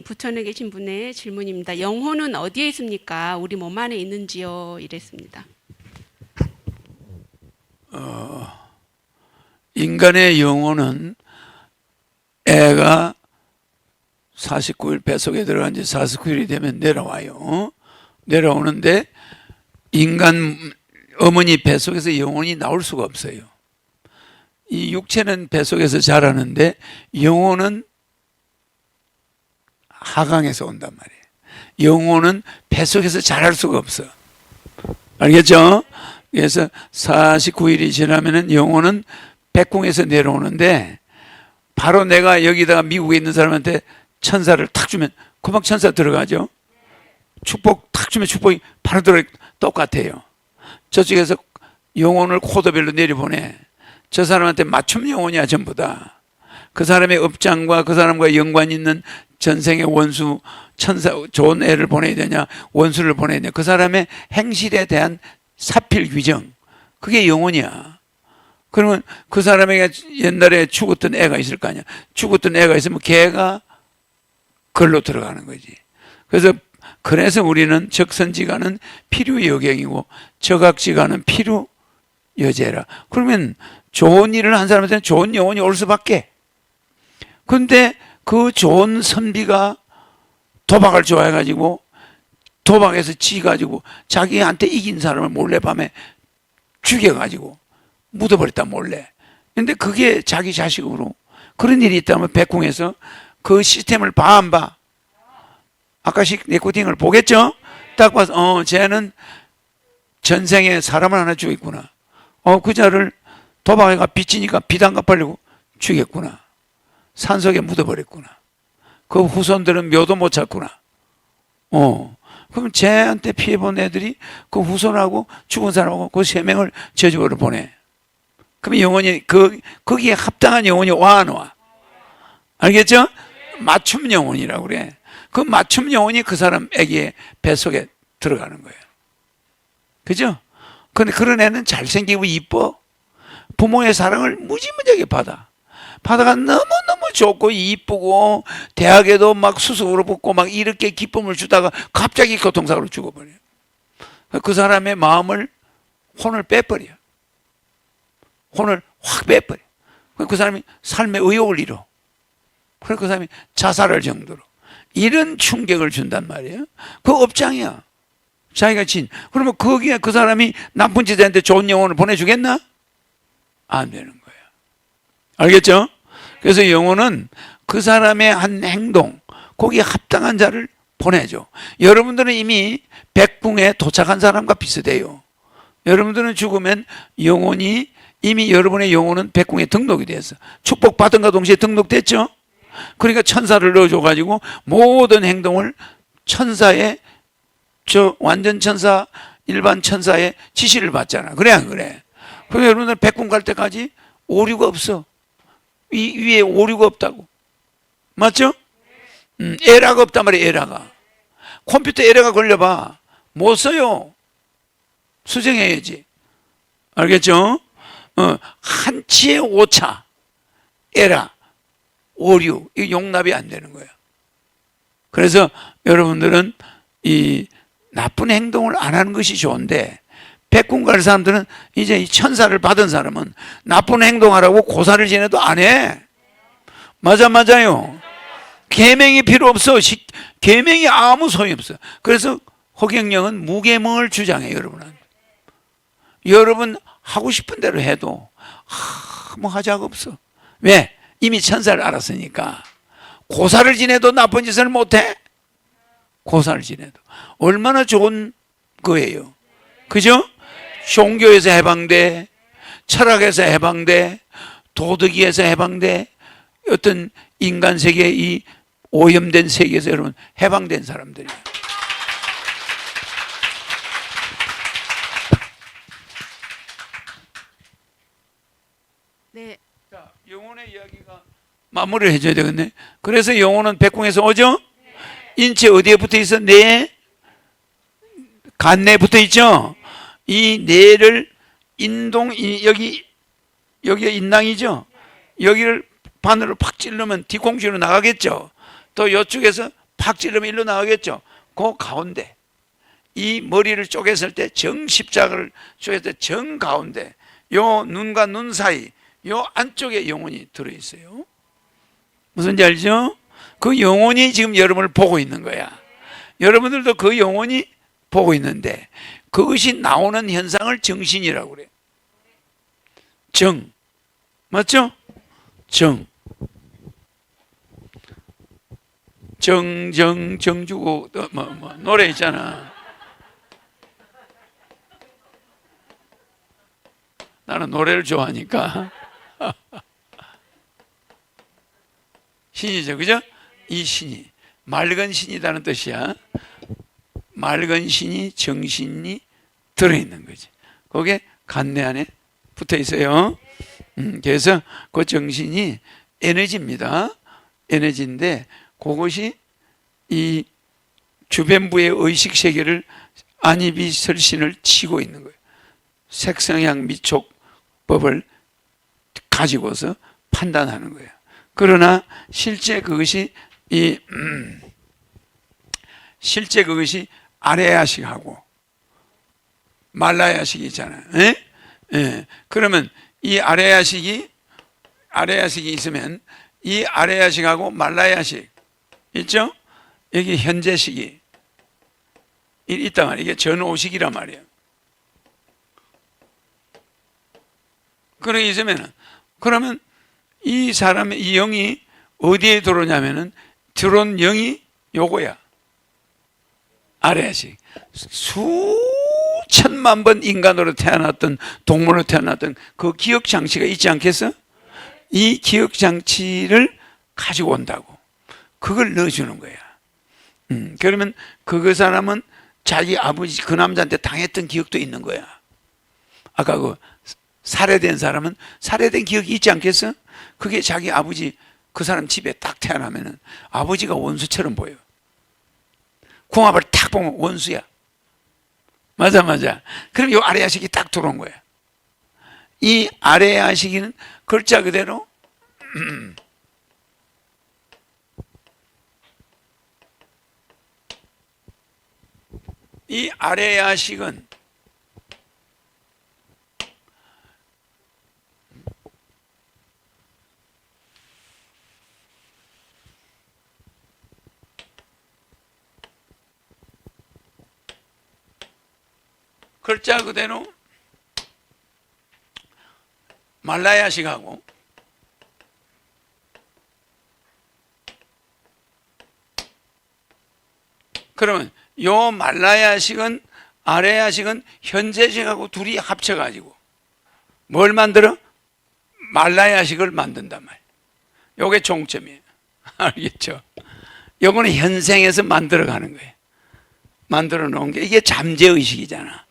부천에 계신 분의 질문입니다. 영혼은 어디에 있습니까? 우리 몸 안에 있는지요? 이랬습니다. 인간의 영혼은 애가 49일 뱃속에 들어간 지 49일이 되면 내려와요. 내려오는데 인간 어머니 뱃속에서 영혼이 나올 수가 없어요. 이 육체는 뱃속에서 자라는데 영혼은 하강에서 온단 말이에요. 영혼은 뱃속에서 자랄 수가 없어. 알겠죠? 그래서 49일이 지나면은 영혼은 백궁에서 내려오는데 바로 내가 여기다가 미국에 있는 사람한테 천사를 탁 주면 금방 천사 들어가죠. 축복 탁 주면 축복이 바로 들어. 똑같아요. 저쪽에서 영혼을 코드별로 내려보내. 저 사람한테 맞춤 영혼이야 전부 다. 그 사람의 업장과 그 사람과 연관 있는 전생의 원수 천사 좋은 애를 보내야 되냐 원수를 보내야 되냐 그 사람의 행실에 대한 사필 규정 그게 영혼이야. 그러면 그 사람에게 옛날에 죽었던 애가 있을 거 아니야. 죽었던 애가 있으면 걔가 글로 들어가는 거지. 그래서 우리는 적선지간은 필요여경이고 적악지간은 필요여제라. 그러면 좋은 일을 한 사람한테는 좋은 영혼이 올 수밖에. 근데 그 좋은 선비가 도박을 좋아해가지고 도박에서 지가지고 자기한테 이긴 사람을 몰래 밤에 죽여가지고 묻어버렸다 몰래. 근데 그게 자기 자식으로 그런 일이 있다면 백궁에서 그 시스템을 봐 안 봐? 아까식 레코딩을 보겠죠? 딱 봐서 쟤는 전생에 사람을 하나 죽였구나. 그 자를 도박해가 빚지니까 빚 안 갚으려고 죽였구나. 산속에 묻어버렸구나. 그 후손들은 묘도 못 찾구나. 그럼 쟤한테 피해본 애들이 그 후손하고 죽은 사람하고 그 세 명을 저주로 보내. 그럼 영혼이 거기에 합당한 영혼이 와 안 와? 알겠죠? 맞춤 영혼이라고 그래. 그 맞춤 영혼이 그 사람 애기의 뱃속에 들어가는 거예요. 그죠? 근데 그런 애는 잘생기고 이뻐. 부모의 사랑을 무지무지하게 받아가 너무너무 좋고 이쁘고 대학에도 막 수석으로 붙고 막 이렇게 기쁨을 주다가 갑자기 교통사고로 죽어버려요. 그 사람의 마음을 혼을 빼버려. 혼을 확 빼버려. 그 사람이 삶의 의욕을 잃어. 그래서 그 사람이 자살할 정도로 이런 충격을 준단 말이에요. 그 업장이야. 자기가 그러면 거기에 그 사람이 나쁜 짓한테 좋은 영혼을 보내주겠나? 안 되는 거예요. 알겠죠? 그래서 영혼은 그 사람의 한 행동, 거기에 합당한 자를 보내죠. 여러분들은 이미 백궁에 도착한 사람과 비슷해요. 여러분들은 죽으면 영혼이 이미 여러분의 영혼은 백궁에 등록이 됐어. 축복받은과 동시에 등록됐죠? 그러니까 천사를 넣어줘가지고 모든 행동을 천사의 완전 천사, 일반 천사의 지시를 받잖아. 그래 안 그래? 그래서 여러분들 백궁 갈 때까지 오류가 없어. 이 위에 오류가 없다고. 맞죠? 에러가 없단 말이야. 에러가. 컴퓨터 에러가 걸려봐. 못 써요. 수정해야지. 알겠죠? 한치의 오차, 에러, 오류, 이 용납이 안 되는 거예요. 그래서 여러분들은 이 나쁜 행동을 안 하는 것이 좋은데 백궁 갈 사람들은 이제 이 천사를 받은 사람은 나쁜 행동하라고 고사를 지내도 안 해. 맞아요. 계명이 필요 없어. 계명이 아무 소용이 없어. 그래서 허경영은 무계명을 주장해요. 여러분 하고 싶은 대로 해도 아무 하자가 없어. 왜? 이미 천사를 알았으니까. 고사를 지내도 나쁜 짓을 못해. 고사를 지내도 얼마나 좋은 거예요. 그죠? 종교에서 해방돼, 철학에서 해방돼, 도덕에서 해방돼, 어떤 인간 세계 이 오염된 세계에서 여러분 해방된 사람들이에요. 네. 자, 영혼의 이야기가 마무리를 해줘야 되겠네. 그래서 영혼은 백궁에서 오죠? 인체 어디에 붙어 있어? 뇌, 간내에 붙어 있죠? 이 뇌를 여기가 인낭이죠? 여기를 바늘로 팍 찌르면 뒤통수로 나가겠죠? 또 이쪽에서 팍 찌르면 일로 나오겠죠. 그 가운데 이 머리를 쪼갰을 때 정십자가를 쪼갰을 때 정가운데 요 눈과 눈 사이 요 안쪽에 영혼이 들어있어요. 무슨지 알죠? 그 영혼이 지금 여러분을 보고 있는 거야. 여러분들도 그 영혼이 보고 있는데 그것이 나오는 현상을 정신이라고 그래요. 정. 맞죠? 정. 정주고 노래 있잖아. 나는 노래를 좋아하니까. 신이죠, 그죠? 이 신이 맑은 신이라는 뜻이야. 맑은 신이 정신이 들어있는 거지. 그게 간내 안에 붙어 있어요. 그래서 그 정신이 에너지입니다. 에너지인데 그것이 이 주변부의 의식 세계를 안입이 설신을 치고 있는 거예요. 색성향 미촉법을 가지고서 판단하는 거예요. 그러나 실제 그것이 실제 그것이 아레야식하고 말라야식이 있잖아요. 예? 예. 그러면 이 아레야식이 있으면 이 아레야식하고 말라야식 있죠? 여기 현재식이 있단 말이에요. 이게 전오식이란 말이에요. 그렇게 있으면 그러면 이 사람의 이 영이 어디에 들어오냐면은 들어온 영이 요거야. 아래야식. 수천만 번 인간으로 태어났던 동물로 태어났던 그 기억 장치가 있지 않겠어? 이 기억 장치를 가지고 온다고. 그걸 넣어주는 거야. 그러면 그 사람은 자기 아버지 그 남자한테 당했던 기억도 있는 거야. 아까 그 살해된 사람은 살해된 기억이 있지 않겠어? 그게 자기 아버지 그 사람 집에 딱 태어나면은 아버지가 원수처럼 보여. 궁합을 딱 보면 원수야. 맞아. 그럼 이 아레야식이 딱 들어온 거야. 이 아레야식이는 글자 그대로 이 아레야식은 글자 그대로 말라야식하고 그러면 요 말라야식은 아레야식은 현재식하고 둘이 합쳐가지고 뭘 만들어? 말라야식을 만든단 말이에요. 요게 종점이에요. 알겠죠? 요거는 현생에서 만들어가는 거예요. 만들어 놓은 게 이게 잠재의식이잖아.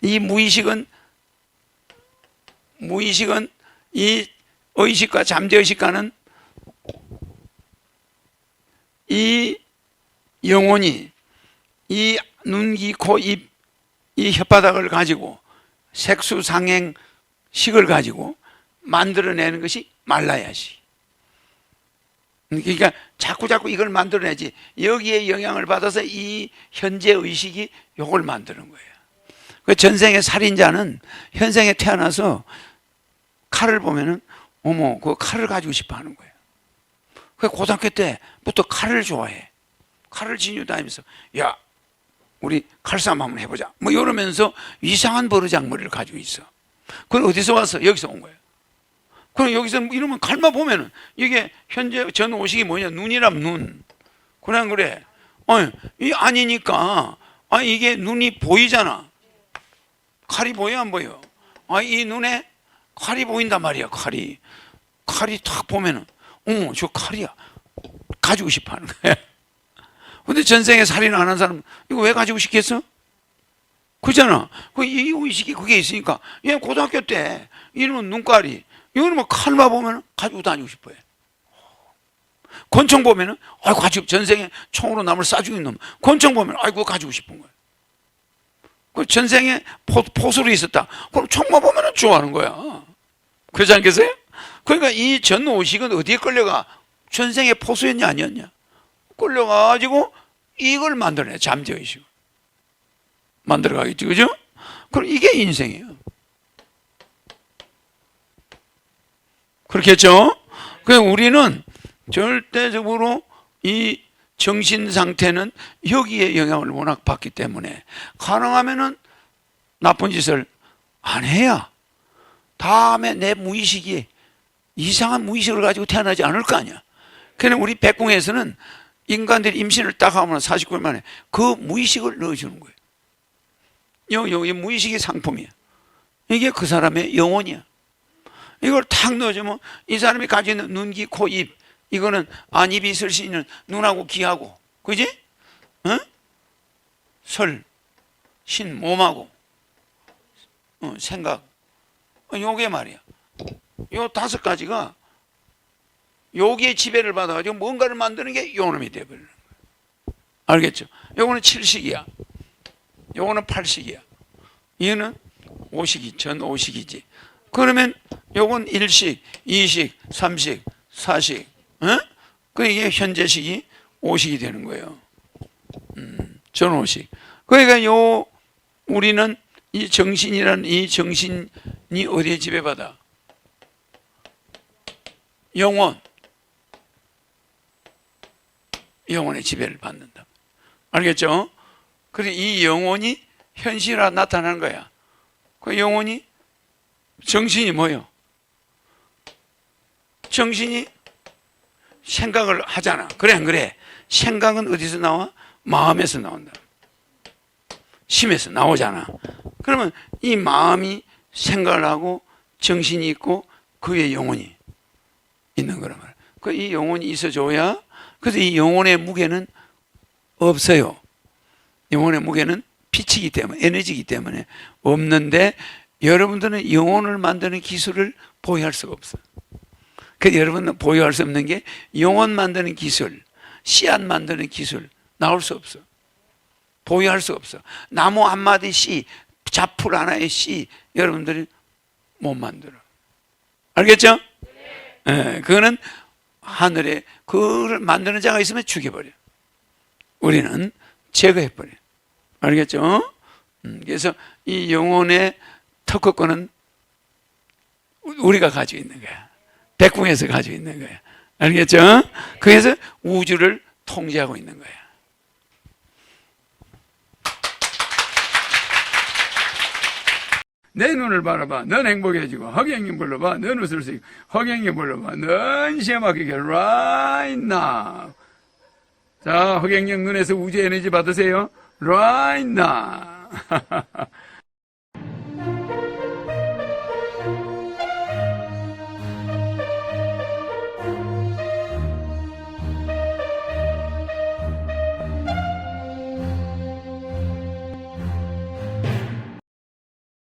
이 무의식은 이 의식과 잠재의식과는 이 영혼이 이 눈, 귀, 코, 입, 이 혓바닥을 가지고 색수상행식을 가지고 만들어내는 것이 말라야식. 그러니까 자꾸 이걸 만들어내지 여기에 영향을 받아서 이 현재 의식이 요걸 만드는 거예요. 그 전생의 살인자는 현생에 태어나서 칼을 보면은 어머 그 칼을 가지고 싶어 하는 거예요. 그 고등학교 때부터 칼을 좋아해. 칼을 지니고 다니면서 야 우리 칼싸움 한번 해보자 뭐 이러면서 이상한 버르장머리를 가지고 있어. 그건 어디서 왔어? 여기서 온 거예요. 그럼 여기서 이러면 칼만 보면은 이게 현재 전 오식이 뭐냐? 눈이란 눈. 그래. 이 아니니까 이게 눈이 보이잖아. 칼이 보여 안 보여? 이 눈에 칼이 보인단 말이야. 칼이 딱 보면은 어머 저 칼이야. 가지고 싶어 하는 거야. 근데 전생에 살인 안 한 사람 이거 왜 가지고 싶겠어? 그잖아. 이 의식이 그게 있으니까 얘 고등학교 때 이놈은 눈깔이 이거는 뭐 칼만 보면 가지고 다니고 싶어해. 권총 보면은 가지고 전생에 총으로 남을 쏴 죽인 놈 권총 보면 그거 가지고 싶은 거야. 그 전생에 포수로 있었다. 그럼 총만 보면은 좋아하는 거야. 그렇지 않겠어요? 그러니까 이 전오식은 어디에 끌려가? 전생에 포수였냐 아니었냐? 끌려가가지고 이걸 만들어내. 잠재의식을 만들어가겠지, 그죠? 그럼 이게 인생이에요. 그렇겠죠? 그래서 우리는 절대적으로 이 정신 상태는 여기에 영향을 워낙 받기 때문에 가능하면은 나쁜 짓을 안 해야 다음에 내 무의식이 이상한 무의식을 가지고 태어나지 않을 거 아니야. 그러니까 우리 백궁에서는 인간들이 임신을 딱 하면 49일 만에 그 무의식을 넣어주는 거예요. 여기 무의식이 상품이야. 이게 그 사람의 영혼이야. 이걸 탁 넣어주면 이 사람이 가지고 있는 눈, 귀, 코, 입, 이거는 안입이 있을 수 있는 눈하고 귀하고, 그지? 어? 설, 신, 몸하고, 생각. 요게 말이야. 요 5가지가 여기에 지배를 받아가지고 뭔가를 만드는 게 요놈이 되어버리는 거야. 알겠죠? 요거는 7식이야. 요거는 8식이야. 얘는 5식이, 전 5식이지. 그러면 요건 1식, 2식, 3식, 4식. 그 이게 현재식이 5식이 되는 거예요. 전 5식. 그러니까 우리는 이 정신이라는 이 정신이 어디에 지배받아? 영혼의 지배를 받는다. 알겠죠? 그래서 이 영혼이 현실화 나타나는 거야. 그 영혼이 정신이 뭐예요? 정신이 생각을 하잖아. 그래 안 그래? 생각은 어디서 나와? 마음에서 나온다. 심에서 나오잖아. 그러면 이 마음이 생각을 하고 정신이 있고 그의 영혼이 있는 거란 말이야. 그 이 영혼이 있어줘야, 그래서 이 영혼의 무게는 없어요. 영혼의 무게는 빛이기 때문에, 에너지이기 때문에 없는데, 여러분들은 영혼을 만드는 기술을 보유할 수가 없어요. 그래서 여러분은 보유할 수 없는 게 영혼 만드는 기술, 씨앗 만드는 기술 나올 수 없어. 보유할 수 없어. 나무 한 마디 씨, 잡풀 하나의 씨 여러분들이 못 만들어. 알겠죠? 네. 그거는 하늘에 그걸 만드는 자가 있으면 죽여버려. 우리는 제거해버려. 알겠죠? 그래서 이 영혼의 특허권은 우리가 가지고 있는 거야. 백궁에서 가지고 있는 거야. 알겠죠? 그래서 우주를 통제하고 있는 거야. 내 눈을 바라봐. 넌 행복해지고. 허경영 불러봐. 넌 웃을 수 있고. 허경영 불러봐. 넌 시험하게 right now. 자, 허경영 눈에서 우주 에너지 받으세요. right now.